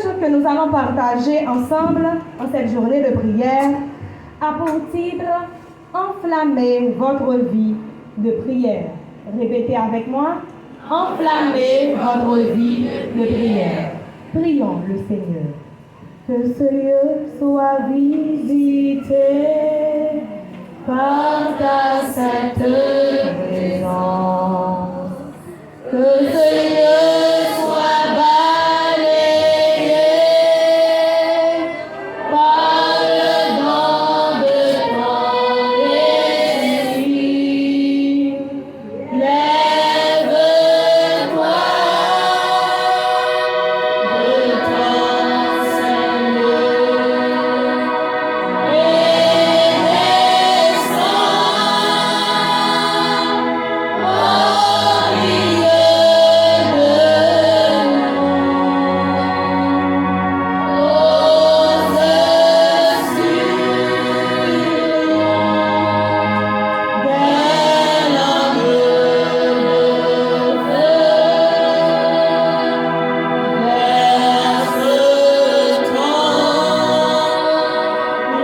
message que nous allons partager ensemble en cette journée de prière a pour titre « Enflammez votre vie de prière ». Répétez avec moi « Enflammez votre vie de prière ». Prions le Seigneur. Que ce lieu soit visité par ta sainte présence. Que ce lieu soit balayé par le vent de ton esprit. Lève-toi de ton Seigneur et descends au milieu de nous. Ose vers l'homme de feu, verse ton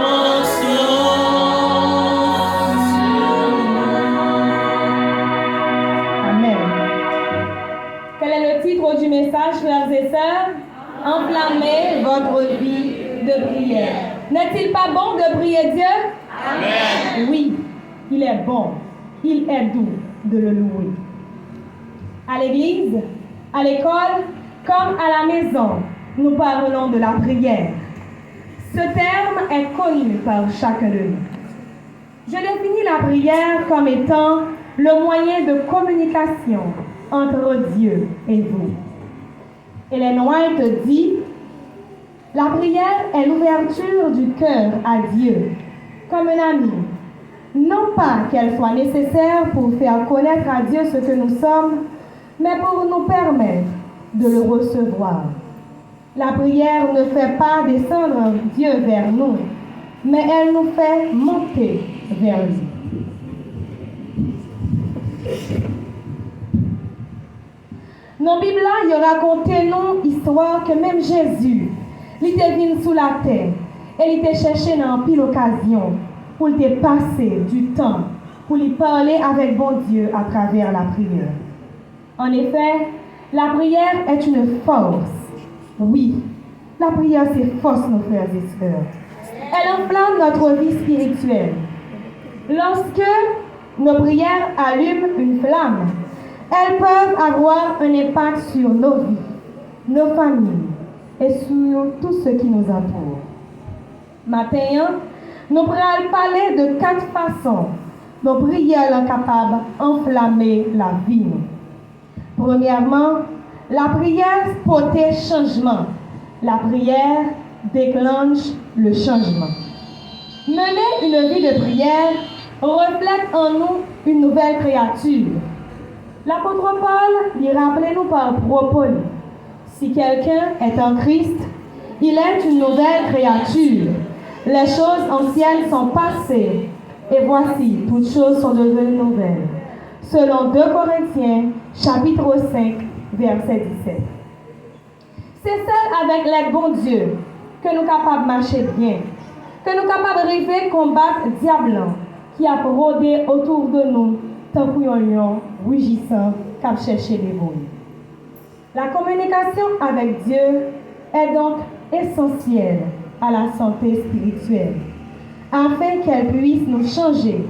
onction sur nous. Amen. Quel est le titre du message, frères et sœurs? Enflammez votre vie de prière. N'est-il pas bon de prier Dieu? Amen. Oui, il est bon, il est doux de le louer. À l'église, à l'école, comme à la maison, nous parlons de la prière. Ce terme est connu par chacun de nous. Je définis la prière comme étant le moyen de communication entre Dieu et vous. Ellen White dit « La prière est l'ouverture du cœur à Dieu, comme un ami. Non pas qu'elle soit nécessaire pour faire connaître à Dieu ce que nous sommes, mais pour nous permettre de le recevoir. La prière ne fait pas descendre Dieu vers nous, mais elle nous fait monter vers lui. » Dans la Bible, il racontait nous histoire que même Jésus, il était venu sous la terre et il était cherché dans pile occasion pour lui passer du temps, pour lui parler avec bon Dieu à travers la prière. En effet, la prière est une force. Oui, la prière c'est force, nos frères et sœurs. Elle enflamme notre vie spirituelle. Lorsque nos prières allument une flamme, elles peuvent avoir un impact sur nos vies, nos familles et sur tout ce qui nous entoure. Maintenant, nous pourrons parler de 4 façons dont la prière est capable d'enflammer la vie. Premièrement, la prière porte changement. La prière déclenche le changement. Mener une vie de prière reflète en nous une nouvelle créature. L'apôtre Paul lui rappelait nous par propos. Si quelqu'un est en Christ, il est une nouvelle créature. Les choses anciennes sont passées et voici, toutes choses sont devenues nouvelles. Selon 2 Corinthiens, chapitre 5, verset 17. C'est seul avec l'aide bon Dieu que nous sommes capables de marcher bien, que nous sommes capables de rêver combattre le diable qui a rôdé autour de nous, tant que un lion rugissant qui a cherché les bouilles. La communication avec Dieu est donc essentielle à la santé spirituelle, afin qu'elle puisse nous changer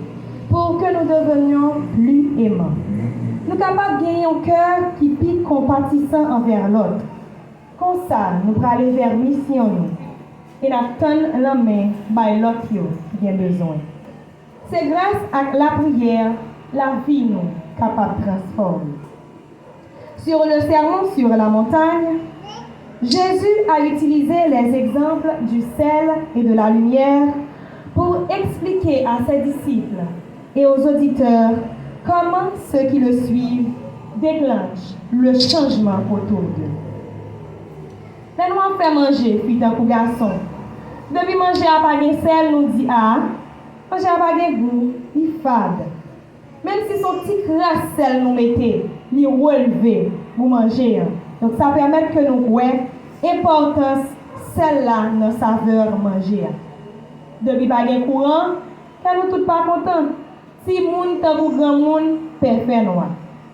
pour que nous devenions plus aimants. Nous sommes capables de gagner un cœur qui pique compatissant envers l'autre. Comme ça, nous pourrons aller vers mission et attendre la main par l'autre qui a besoin. C'est grâce à la prière, la vie nous capable de transformer. Sur le sermon sur la montagne, Jésus a utilisé les exemples du sel et de la lumière pour expliquer à ses disciples et aux auditeurs comment ceux qui le suivent déclenchent le changement autour d'eux. Mais nous avons fait manger, puis d'un coup garçon. Depuis manger à pas de sel, nous dit manger à pas de goût, il fade. Même si son petit crasse sel nous mettait, il relevé pour manger. Donc ça permet que nous voyons importance celle-là dans saveur manger. Depuis pas de courant, quand nous tous pas contents. Si moun tant pour grand monde parfait noir.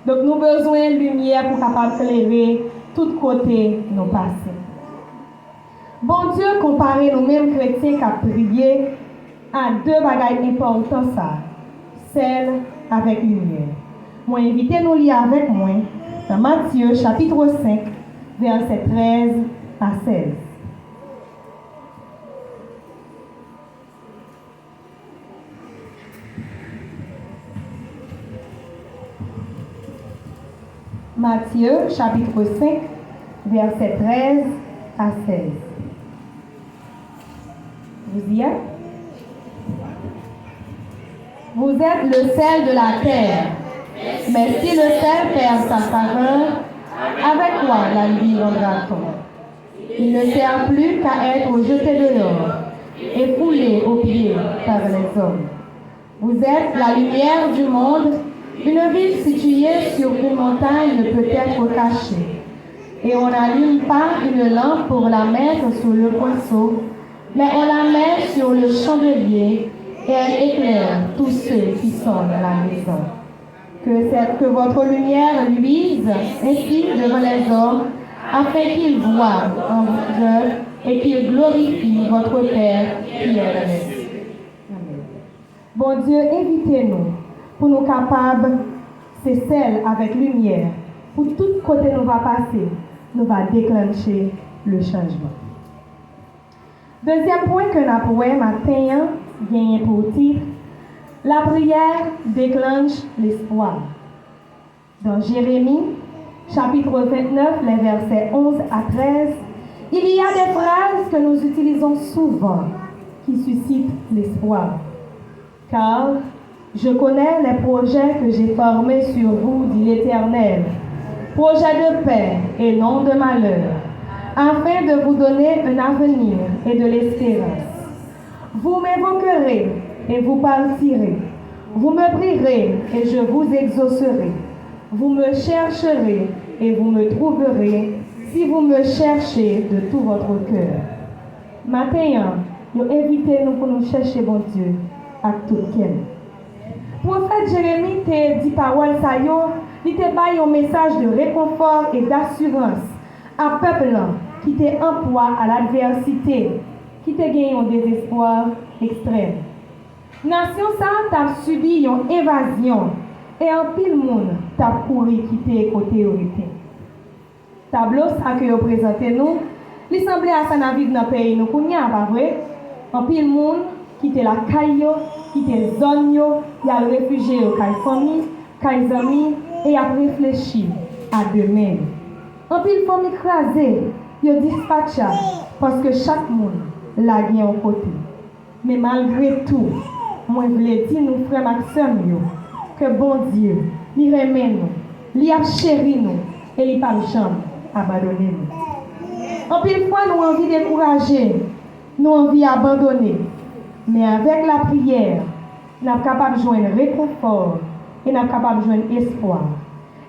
Donc nous besoin de lumière pour capable éclairer tout côté nos passés. Bon Dieu comparé nous-mêmes chrétiens qui a prié à deux bagages importants ça. Celle avec lumière. Moi invitez nous lire avec moi dans Matthieu chapitre 5 verset 13 à 16. Matthieu chapitre 5 verset 13 à 16. Vous y êtes? Vous êtes le sel de la terre. Mais si le sel perd sa saveur, avec quoi la vie rendra-t-on? Il ne sert plus qu'à être jeté dehors et foulé aux pieds par les hommes. Vous êtes la lumière du monde. Une ville située sur une montagne ne peut être cachée. Et on n'allume pas une lampe pour la mettre sur le poinceau, mais on la met sur le chandelier et elle éclaire tous ceux qui sont dans la maison. Que votre lumière luise ainsi devant les hommes, afin qu'ils voient en vos œuvres et qu'ils glorifient votre Père qui est dans les cieux. Bon Dieu, invitez-nous pour nous capables, c'est celle avec lumière. Pour tout côté nous va passer, nous va déclencher le changement. Deuxième point que nous avons matin, gagné pour titre, la prière déclenche l'espoir. Dans Jérémie, chapitre 29, les versets 11 à 13, il y a des phrases que nous utilisons souvent qui suscitent l'espoir. Car je connais les projets que j'ai formés sur vous, dit l'Éternel, projets de paix et non de malheur, afin de vous donner un avenir et de l'espérance. Vous m'évoquerez et vous partirez. Vous me prierez et je vous exaucerai. Vous me chercherez et vous me trouverez si vous me cherchez de tout votre cœur. Matin, nous invitez-nous pour nous chercher, bon Dieu, à tout quel. Prophète Jérémie te dit parole ça yo, il te baille un message de réconfort et d'assurance à peuple qui te emploie à l'adversité, qui te gagne un désespoir extrême. Nation ça t'a subi une évasion et en pile monde t'a couru quitter côté autorité. Tableau ça que vous présentez nous, il semblait à ça na vivre dans pays nous kounya pas vrai? En pile monde quitter la caillou, quitter zone yo, y a réfugié au caille famille, caille amis et a réfléchi à demain. En pile famille écrasée, yo dispatcha parce que chaque monde la gagne au côté. Mais malgré tout, moi je voulais dire nous frères Maxime que bon Dieu, il remet nous, il a chéri nous et il pas jamais abandonner nous. En pile fois nous envie décourager, nous envie abandonner. Mais avec la prière, nous sommes capables de joindre réconfort et nous sommes capables de joindre espoir.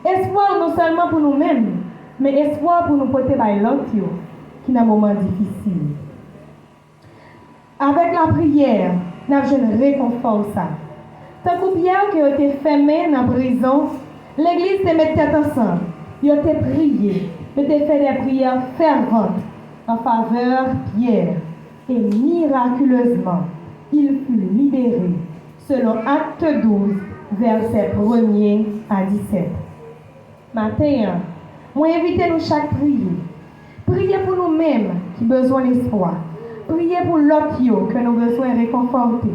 Espoir non seulement pour nous-mêmes, mais espoir pour nous porter par l'autre qui est un moment difficile. Avec la prière, nous avons joindre réconfort. Tant que Pierre qui a été fermé dans la prison, l'église se met tête ensemble. Ils ont prié, ils ont fait des prières ferventes en faveur de Pierre. Et miraculeusement, il fut libéré, selon Acte 12, versets 1er à 17. Matin, moi invitez-nous chaque prier. Priez pour nous-mêmes qui avons besoin d'espoir. Priez pour l'autre que nous avons besoin de réconforter.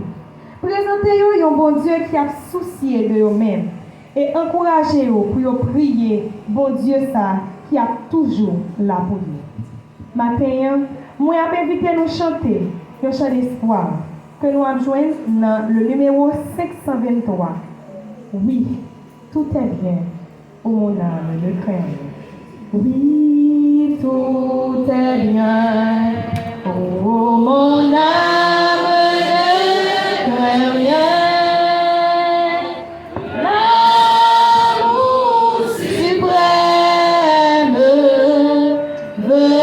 Présentez-vous un bon Dieu qui a soucié de vous-mêmes. Et encouragez-vous pour prier, bon Dieu ça, qui a toujours la pour vous. Matin, moi invitez nous chanter le chant d'espoir que nous avons joint dans le numéro 523. Oui, tout est bien, ô mon âme ne crains. Oui, tout est bien, ô mon âme ne crains rien. L'amour suprême veut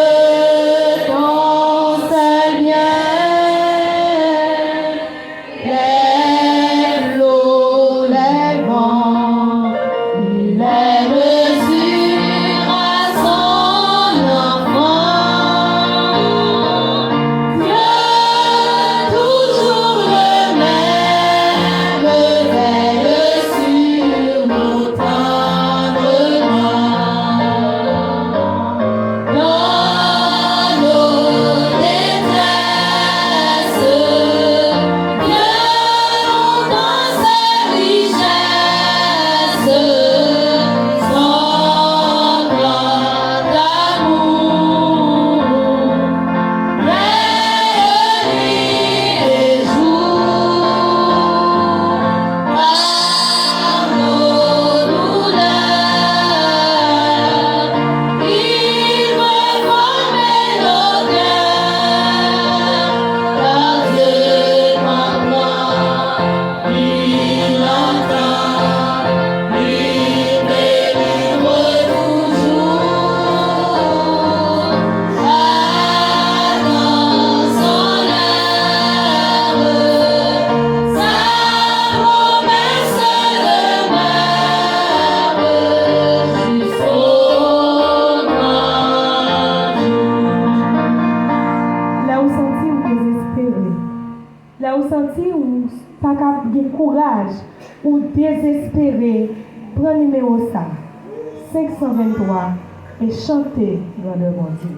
senti ou pas de courage ou désespéré, prends numéro ça, 523, et chantez dans le bon Dieu.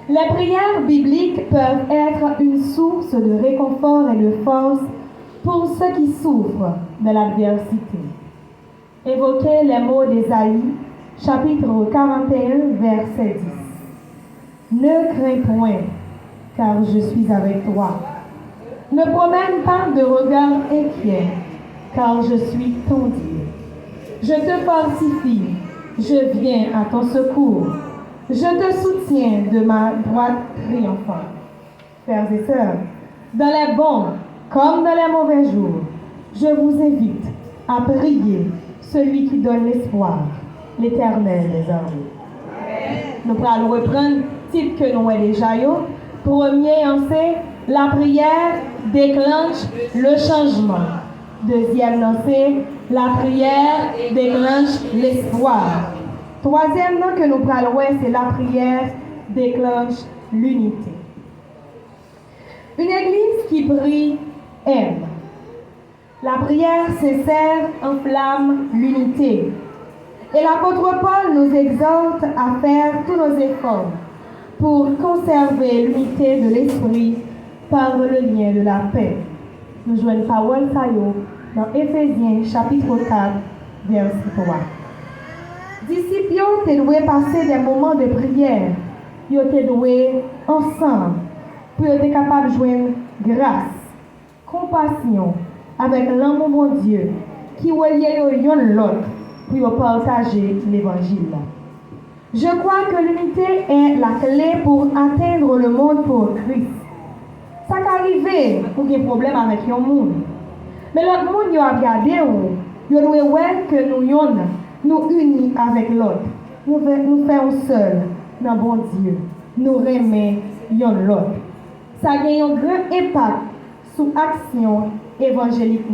Les prières bibliques peuvent être une source de réconfort et de force pour ceux qui souffrent de l'adversité. Évoquez les mots d'Ésaïe, chapitre 41, verset 10. Ne crains point, car je suis avec toi. Ne promène pas de regard inquiet, car je suis ton Dieu. Je te fortifie, je viens à ton secours. Je te soutiens de ma droite triomphante. Frères et sœurs, dans les bons comme dans les mauvais jours, je vous invite à prier celui qui donne l'espoir, l'Éternel des armées. Nous allons reprendre le titre que nous avons déjà eu. Premier, c'est la prière déclenche le changement. Deuxième, c'est la prière déclenche l'espoir. Troisième nom que nous allons voir, c'est la prière déclenche l'unité. Une église qui prie aime. La prière sincère enflamme l'unité. Et l'apôtre Paul nous exhorte à faire tous nos efforts pour conserver l'unité de l'esprit par le lien de la paix. Nous jouons parole dans Éphésiens chapitre 4, verset 3. Disciples te doué passer des moments de prière. Ils te doué ensemble pour être capable de joindre grâce, compassion avec l'amour de Dieu qui relie l'autre pour partager l'évangile. Je crois que l'unité est la clé pour atteindre le monde pour Christ. Ça qu'arrive pour des problèmes avec le monde. Mais le monde a regardé il doit voir que nous unis avec l'autre. Nous faisons seul dans bon Dieu. Nous remettons l'autre. Ça a un grand impact sur l'action évangélique.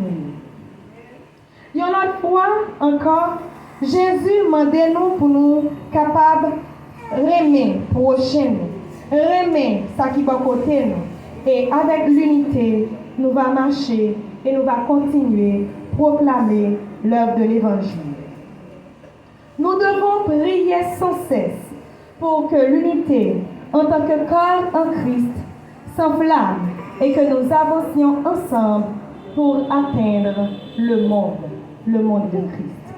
Une autre fois encore, Jésus demandait nous pour nous capables de remettre prochain, remettre ça qui va côté nous. Et avec l'unité, nous allons marcher et nous allons continuer à proclamer l'œuvre de l'Évangile. Nous devons prier sans cesse pour que l'unité, en tant que corps en Christ, s'enflamme et que nous avancions ensemble pour atteindre le monde de Christ.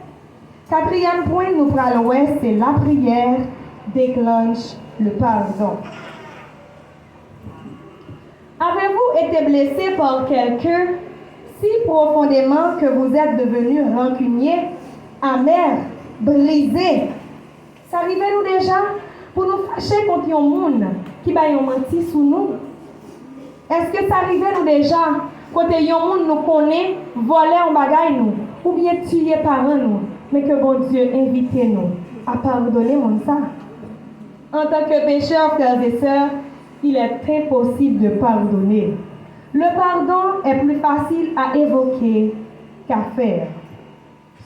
Quatrième point, nous allons voir, c'est la prière déclenche le pardon. Avez-vous été blessé par quelqu'un si profondément que vous êtes devenu rancunier, amer, brisé? Ça arrive nous déjà pour nous fâcher contre un monde qui va menti sur nous? Est-ce que ça arrive nous déjà quand un monde nous connaît, voler en bagaille nous, ou bien tuer par nous, mais que bon Dieu invite nous à pardonner mon ça? En tant que pécheur, frères et sœurs, il est impossible de pardonner. Le pardon est plus facile à évoquer qu'à faire.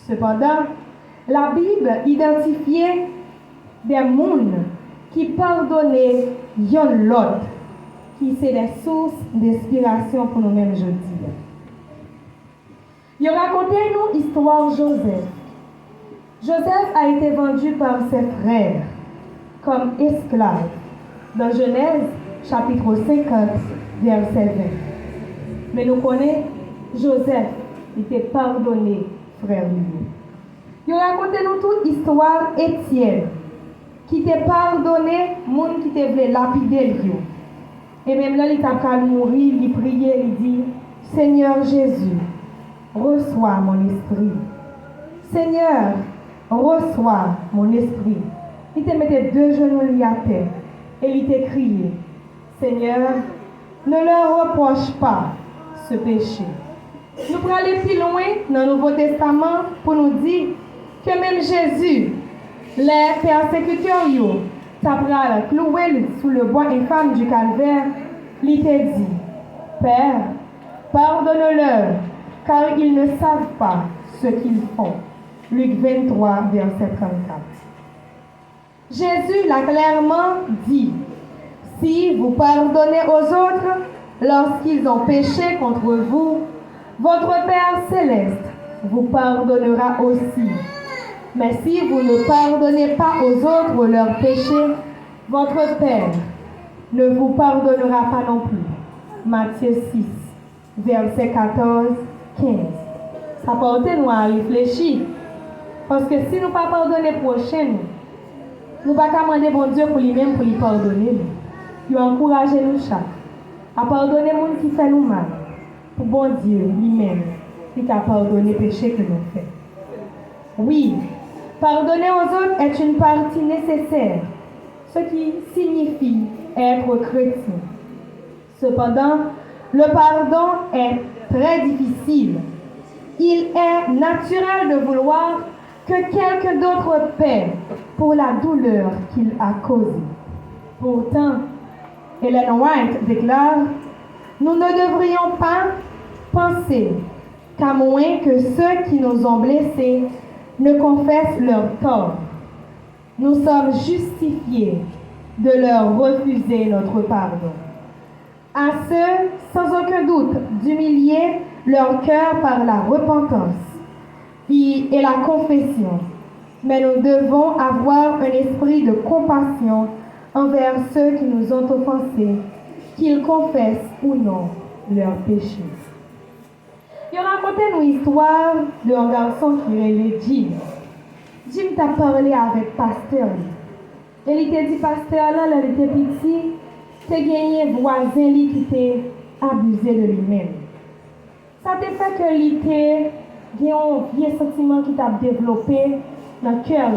Cependant, la Bible identifiait des mondes qui pardonnaient l'autre, qui c'est des sources d'inspiration pour nous-mêmes aujourd'hui. Il racontait nous l'histoire de Joseph. Joseph a été vendu par ses frères comme esclave dans Genèse chapitre 50, verset 20. Mais nous connaissons Joseph, il était pardonné, frère lui. Il racontait nous toute l'histoire Étienne, qui était pardonné, monde qui te voulait lapider lui. Et même là, il t'a qu'à mourir, il priait, il dit, Seigneur Jésus, reçois mon esprit. Seigneur, reçois mon esprit. Il te mettait deux genoux à terre et il t'a crié, Seigneur, ne leur reproche pas ce péché. Nous pourrons aller plus loin dans le Nouveau Testament pour nous dire que même Jésus, les persécuteurs, t'apprend cloué sous le bois infâme du calvaire, il t'a dit, Père, pardonne-leur, car ils ne savent pas ce qu'ils font. Luc 23, verset 34. Jésus l'a clairement dit, si vous pardonnez aux autres, lorsqu'ils ont péché contre vous, votre Père céleste vous pardonnera aussi. Mais si vous ne pardonnez pas aux autres leurs péchés, votre Père ne vous pardonnera pas non plus. Matthieu 6, versets 14, 15. Ça porte nous à réfléchir. Parce que si nous ne pas pardonner prochain, nous ne pouvons pas demander bon Dieu pour lui-même pour lui pardonner. Il encourage nous chaque à pardonner les gens qui fait nous mal. Pour bon Dieu lui-même, il a pardonné le péché que nous faisons. Oui, pardonner aux autres est une partie nécessaire, ce qui signifie être chrétien. Cependant, le pardon est très difficile. Il est naturel de vouloir que quelqu'un d'autre paie pour la douleur qu'il a causée. Pourtant, Ellen White déclare, nous ne devrions pas penser qu'à moins que ceux qui nous ont blessés ne confessent leur tort, nous sommes justifiés de leur refuser notre pardon. À ceux, sans aucun doute, d'humilier leur cœur par la repentance et la confession. Mais nous devons avoir un esprit de compassion envers ceux qui nous ont offensés, qu'ils confessent ou non leurs péchés. Il raconté une histoire d'un garçon qui est Jim. Jim t'a parlé avec pasteur. Et il t'a dit, pasteur, là, il était petit, c'est gagné voisin qui t'a abusé de lui-même. Ça t'a fait que il t'a un vieux sentiment qui t'a développé dans le cœur.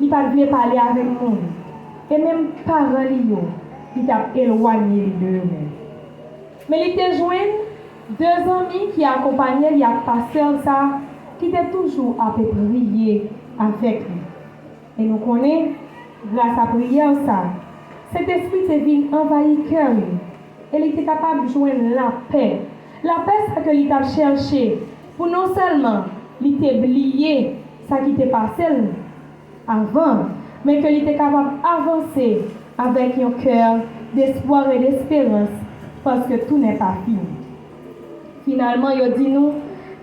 Il n'a pas voulu parler avec le monde. Et même parents, il t'a éloigné de eux-mêmes. Mais il t'a joint 2 amis qui accompagnaient les pasteurs, qui étaient toujours à prier avec lui. Et nous connaissons, grâce à la prière, cet esprit s'est venu envahir le cœur. Et il était capable de joindre la paix. La paix, c'est que il a cherché pour non seulement il oublier ça qui était passé avant, mais qu'il était capable d'avancer avec un cœur d'espoir et d'espérance, parce que tout n'est pas fini. Finalement, il dit nous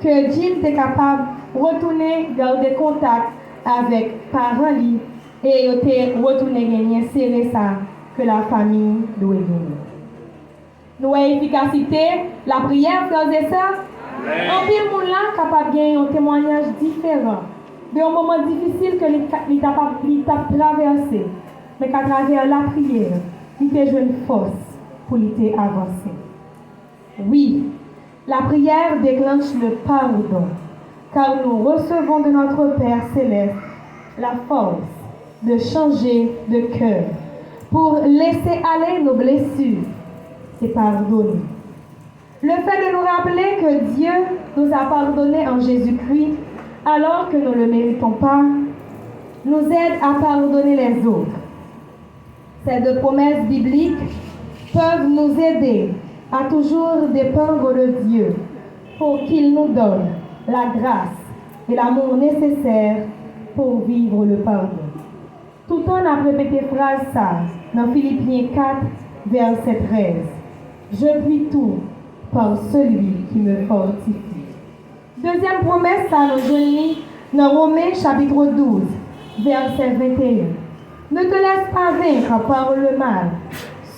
que Jim était capable de retourner garder contact avec parents et il était retourné gagner serrer ça que la famille doit gagner. Nous avons efficacité, la prière, frères et sœurs. En pile monde là capable de gagner un témoignage différent de un moment difficile que il a traversé, mais qu'à travers la prière, il a joué une force pour avancer. Oui, la prière déclenche le pardon, car nous recevons de notre Père céleste la force de changer de cœur pour laisser aller nos blessures et pardonner. Le fait de nous rappeler que Dieu nous a pardonné en Jésus-Christ alors que nous ne le méritons pas, nous aide à pardonner les autres. Ces 2 promesses bibliques peuvent nous aider à toujours dépendre de Dieu pour qu'il nous donne la grâce et l'amour nécessaires pour vivre le pardon. Tout en a répété phrase ça dans Philippiens 4, verset 13. Je puis tout par celui qui me fortifie. Deuxième promesse, ça nous donne dans Romains chapitre 12, verset 21. Ne te laisse pas vaincre par le mal,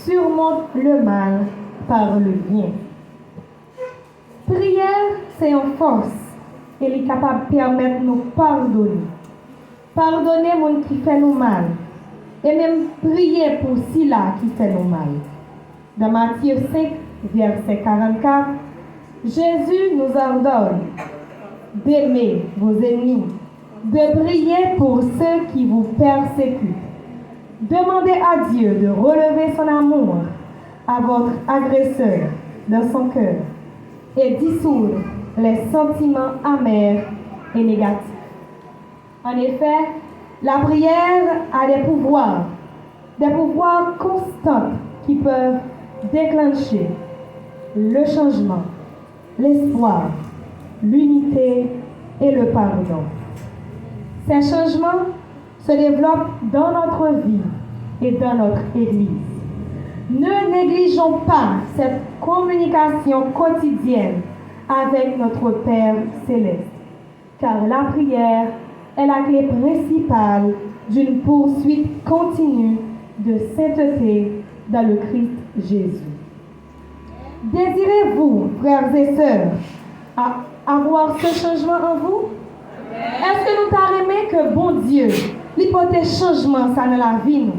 surmonte le mal par le bien. Prière, c'est une force. Elle est capable de permettre de nous pardonner. Pardonner les gens qui fait nous mal. Et même prier pour ceux-là qui fait nous mal. Dans Matthieu 5, verset 44, Jésus nous ordonne d'aimer vos ennemis, de prier pour ceux qui vous persécutent. Demandez à Dieu de relever son amour à votre agresseur dans son cœur et dissoudre les sentiments amers et négatifs. En effet, la prière a des pouvoirs constants qui peuvent déclencher le changement, l'espoir, l'unité et le pardon. Ces changements se développent dans notre vie et dans notre Église. Ne négligeons pas cette communication quotidienne avec notre Père céleste, car la prière est la clé principale d'une poursuite continue de sainteté dans le Christ Jésus. Désirez-vous, frères et sœurs, avoir ce changement en vous? Est-ce que nous t'arrêtons que bon Dieu, l'hypothèse changement ça dans la vie nous,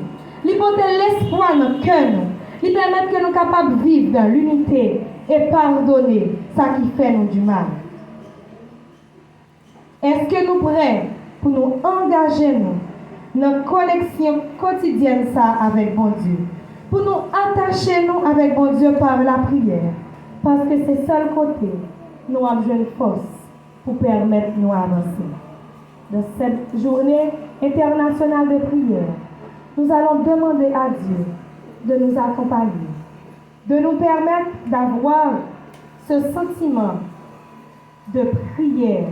l'hypothèse l'espoir dans le cœur nous, lui permettre que nous sommes capables de vivre dans l'unité et pardonner ça qui fait nous du mal? Est-ce que nous sommes prêts pour nous engager nous dans la connexion quotidienne ça avec bon Dieu? Pour nous attacher nous avec bon Dieu par la prière. Parce que c'est seul côté nous avons une force pour permettre nous avancer. Dans cette journée internationale de prière, nous allons demander à Dieu de nous accompagner, de nous permettre d'avoir ce sentiment de prière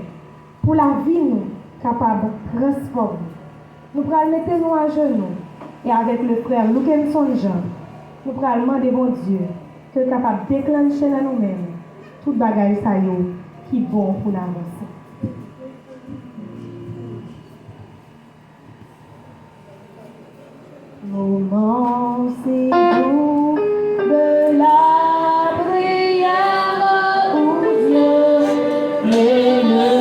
pour la vie nous capable de transformer. Nous allons mettre nous à genoux et avec le frère Lukenson Jean, nous allons demander bon Dieu que capable de déclencher dans nous-mêmes toute bagaille qui est bon pour l'avancer. Moment c'est doux de la prière où Dieu est le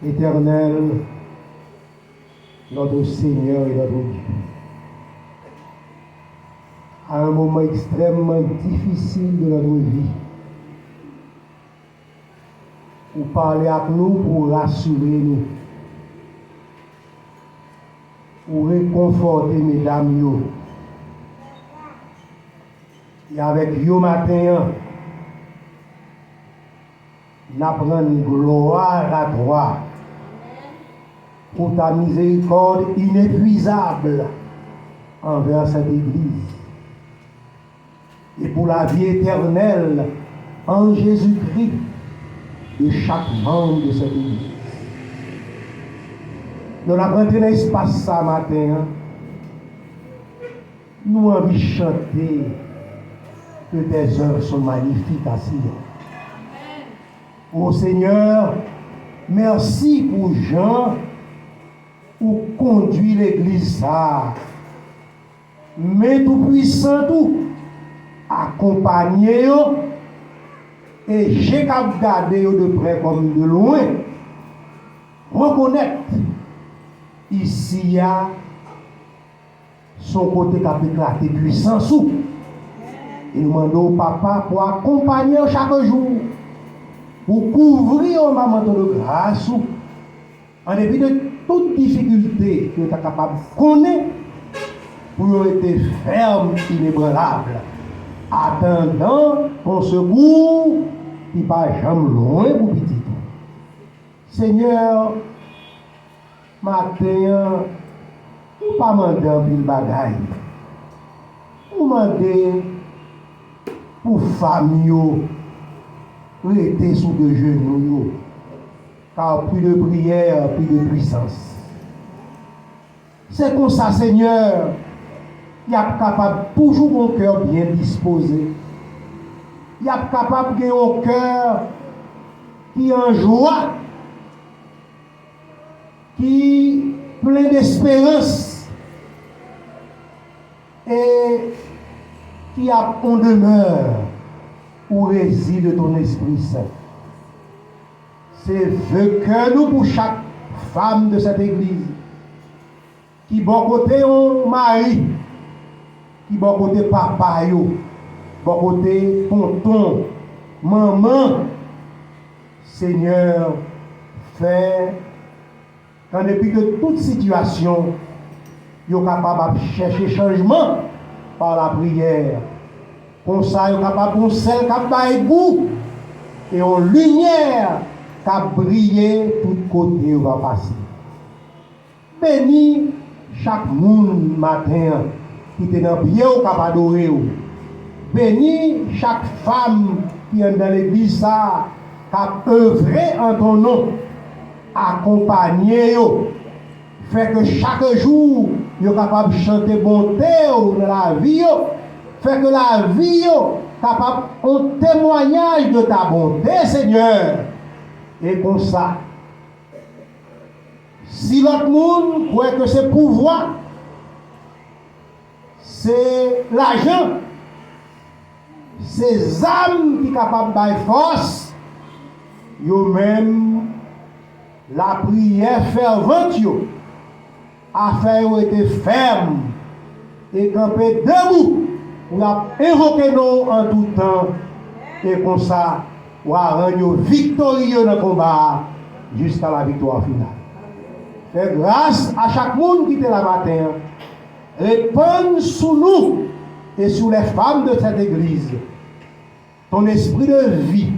Éternel, notre Seigneur et notre Dieu, à un moment extrêmement difficile de notre vie, vous parlez avec nous pour rassurer nous, pour réconforter mesdames yo. Et avec yo matin, nous prenons gloire à toi pour ta miséricorde inépuisable envers cette Église et pour la vie éternelle en Jésus-Christ de chaque membre de cette Église. Nous avons rentré dans l'espace ce matin, nous avons envie de chanter que tes œuvres sont magnifiques à Sion. Ô Seigneur, merci pour Jean, pour conduire l'église ça. Mais tout puissant tout, accompagner et j'ai qu'à garder de près comme de loin. Reconnaître ici il y a son côté qui a éclaté puissant sous. Et nous demandons au papa pour accompagner chaque jour, pour couvrir un moment de grâce, en dépit de toute difficulté que tu es capable de connaître, pour être ferme, inébranlable, attendant ton secours qui pas jamais loin pour petit. Seigneur, matin, ou pas demander un pile bagaille, ou demander pour famille, rester sous deux genoux, car plus de prière, plus de puissance. C'est comme ça, Seigneur, il y a capable toujours un cœur bien disposé. Il y a capable de un cœur qui est en joie, qui est plein d'espérance et qui a en demeure où réside ton Esprit Saint. C'est vœu que nous pour chaque femme de cette église, qui bon côté on mari, qui bon côté papa yo, bon côté tonton, maman, Seigneur, fait qu'en dépit de toute situation, yo capable de chercher changement par la prière. Comme ça, yo capable de sel qui goût et en lumière qui brille tout côté où va passer. Bénis chaque monde matin qui est dans le pied ou qui a adoré. Bénis chaque femme qui est dans l'église qui a œuvré en ton nom. Accompagner yo. Fait que chaque jour, yo capable de chanter bonté dans la vie. Fait que la vie capable un témoignage de ta bonté, Seigneur. Et comme ça, si l'autre monde croit que c'est pouvoir, c'est l'argent, c'est âmes qui sont capables de faire force, yo même la prière fervente, a fait été ferme et camper debout pour invoquer nous en tout temps. Et comme ça, on va rendre victorieux dans le combat jusqu'à la victoire finale. Fais grâce à chaque monde qui était là matin. Répand sous nous et sur les femmes de cette église ton esprit de vie,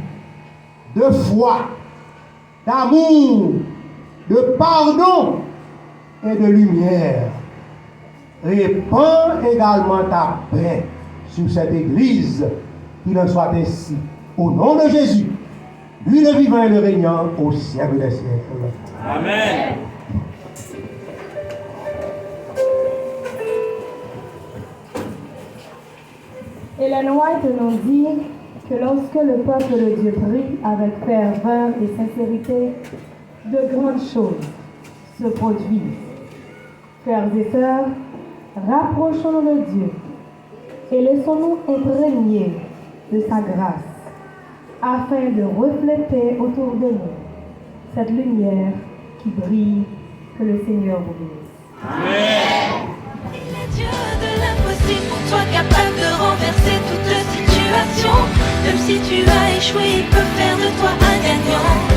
de foi, d'amour, de pardon et de lumière. Répands également ta paix sur cette église, qu'il en soit ainsi. Au nom de Jésus, lui le vivant et le régnant au siècle des siècles. Amen. Ellen White nous dit que lorsque le peuple de Dieu prie avec ferveur et sincérité, de grandes choses se produisent. Frères et sœurs, rapprochons-nous de Dieu et laissons-nous imprégner de sa grâce afin de refléter autour de nous cette lumière qui brille. Que le Seigneur vous bénisse. Amen. Il est Dieu de l'impossible pour toi, capable de renverser toute situation. Même si tu as échoué, il peut faire de toi un gagnant.